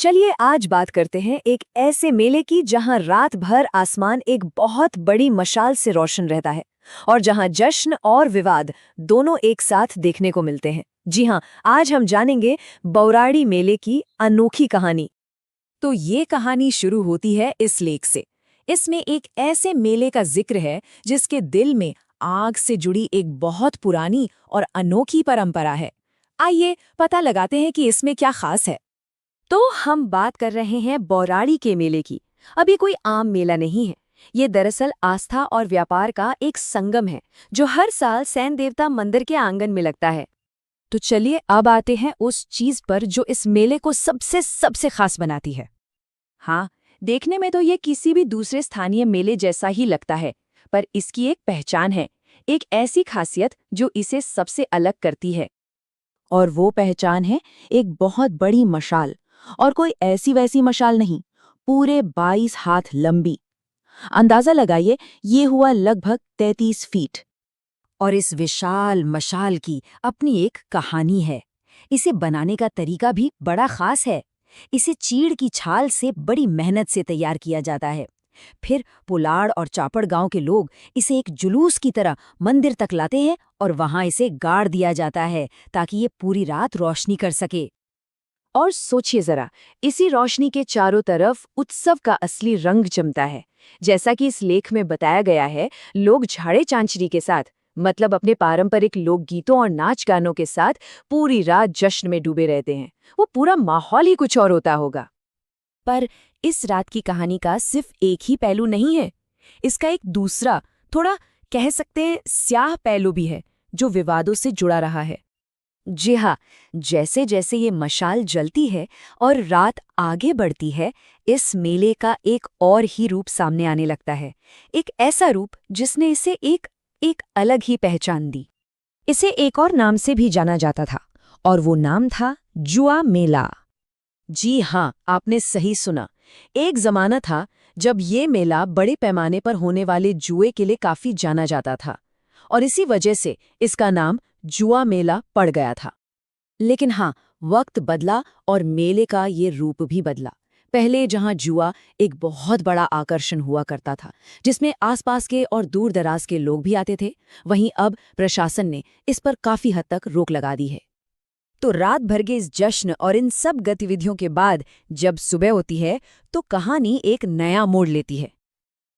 चलिए आज बात करते हैं एक ऐसे मेले की जहां रात भर आसमान एक बहुत बड़ी मशाल से रोशन रहता है और जहां जश्न और विवाद दोनों एक साथ देखने को मिलते हैं। जी हां, आज हम जानेंगे बौराड़ी मेले की अनोखी कहानी। तो ये कहानी शुरू होती है इस लेख से। इसमें एक ऐसे मेले का जिक्र है जिसके दिल में आग से जुड़ी एक बहुत पुरानी और अनोखी परंपरा है। आइए पता लगाते हैं कि इसमें क्या खास है। तो हम बात कर रहे हैं बौराड़ी के मेले की। अब ये कोई आम मेला नहीं है। ये दरअसल आस्था और व्यापार का एक संगम है जो हर साल सैन देवता मंदिर के आंगन में लगता है। तो चलिए अब आते हैं उस चीज पर जो इस मेले को सबसे सबसे खास बनाती है। हाँ, देखने में तो ये किसी भी दूसरे स्थानीय मेले जैसा ही लगता है, पर इसकी एक पहचान है, एक ऐसी खासियत जो इसे सबसे अलग करती है। और वो पहचान है एक बहुत बड़ी मशाल, और कोई ऐसी वैसी मशाल नहीं, पूरे 22 हाथ लंबी। अंदाजा लगाइए, ये हुआ लगभग 33 फीट। और इस विशाल मशाल की अपनी एक कहानी है। इसे बनाने का तरीका भी बड़ा खास है। इसे चीड़ की छाल से बड़ी मेहनत से तैयार किया जाता है। फिर पुलाड़ और चापड़ गांव के लोग इसे एक जुलूस की तरह मंदिर तक लाते हैं और वहां इसे गाड़ दिया जाता है ताकि ये पूरी रात रोशनी कर सके। और सोचिए जरा, इसी रोशनी के चारों तरफ उत्सव का असली रंग जमता है। जैसा कि इस लेख में बताया गया है, लोग झाड़े चांचरी के साथ, मतलब अपने पारंपरिक लोकगीतों और नाच गानों के साथ पूरी रात जश्न में डूबे रहते हैं। वो पूरा माहौल ही कुछ और होता होगा। पर इस रात की कहानी का सिर्फ एक ही पहलू नहीं है। इसका एक दूसरा, थोड़ा कह सकते हैं स्याह पहलू भी है, जो विवादों से जुड़ा रहा है। जी हाँ, जैसे जैसे ये मशाल जलती है और रात आगे बढ़ती है, इस मेले का एक और ही रूप सामने आने लगता है। एक ऐसा रूप जिसने इसे एक अलग ही पहचान दी। इसे एक और नाम से भी जाना जाता था, और वो नाम था जुआ मेला। जी हाँ, आपने सही सुना। एक जमाना था जब ये मेला बड़े पैमाने पर होने वाले जुए के लिए काफी जाना जाता था, और इसी वजह से इसका नाम जुआ मेला पड़ गया था। लेकिन हाँ, वक्त बदला और मेले का ये रूप भी बदला। पहले जहाँ जुआ एक बहुत बड़ा आकर्षण हुआ करता था, जिसमें आसपास के और दूर दराज के लोग भी आते थे, वहीं अब प्रशासन ने इस पर काफी हद तक रोक लगा दी है। तो रात भर के इस जश्न और इन सब गतिविधियों के बाद जब सुबह होती है तो कहानी एक नया मोड़ लेती है।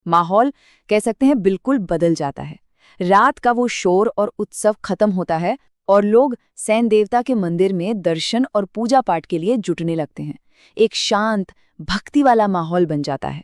माहौल कह सकते हैं बिल्कुल बदल जाता है। रात का वो शोर और उत्सव खत्म होता है और लोग सैन देवता के मंदिर में दर्शन और पूजा पाठ के लिए जुटने लगते हैं। एक शांत भक्ति वाला माहौल बन जाता है।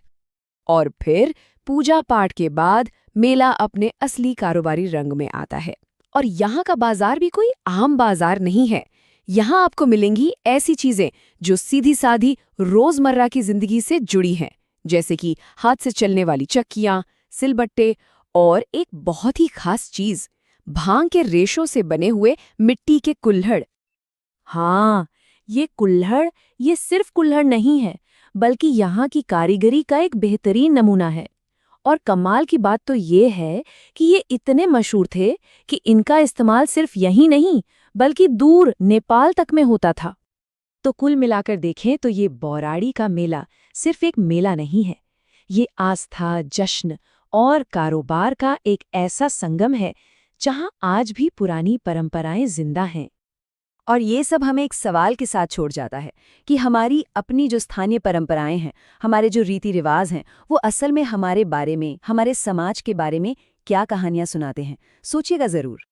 और फिर पूजा पाठ के बाद मेला अपने असली कारोबारी रंग में आता है। और यहाँ का बाजार भी कोई आम बाजार नहीं है। यहाँ आपको मिलेंगी ऐसी चीजें जो सीधी साधी रोजमर्रा की जिंदगी से जुड़ी हैं, जैसे कि हाथ से चलने वाली चक्कियाँ, सिलबट्टे और एक बहुत ही खास चीज, भांग के रेशों से बने हुए मिट्टी के कुल्हड़। हाँ, ये कुल्हड़ ये सिर्फ कुल्हड़ नहीं है, बल्कि यहाँ की कारीगरी का एक बेहतरीन नमूना है। और कमाल की बात तो ये है कि ये इतने मशहूर थे कि इनका इस्तेमाल सिर्फ यहीं नहीं, बल्कि दूर नेपाल तक में होता था। तो कुल मिलाकर देखें तो ये बौराड़ी का मेला सिर्फ एक मेला नहीं है। ये आस्था, जश्न और कारोबार का एक ऐसा संगम है जहां आज भी पुरानी परंपराएं जिंदा हैं। और ये सब हमें एक सवाल के साथ छोड़ जाता है कि हमारी अपनी जो स्थानीय परंपराएं हैं, हमारे जो रीति रिवाज हैं, वो असल में हमारे बारे में, हमारे समाज के बारे में क्या कहानियां सुनाते हैं। सोचिएगा जरूर।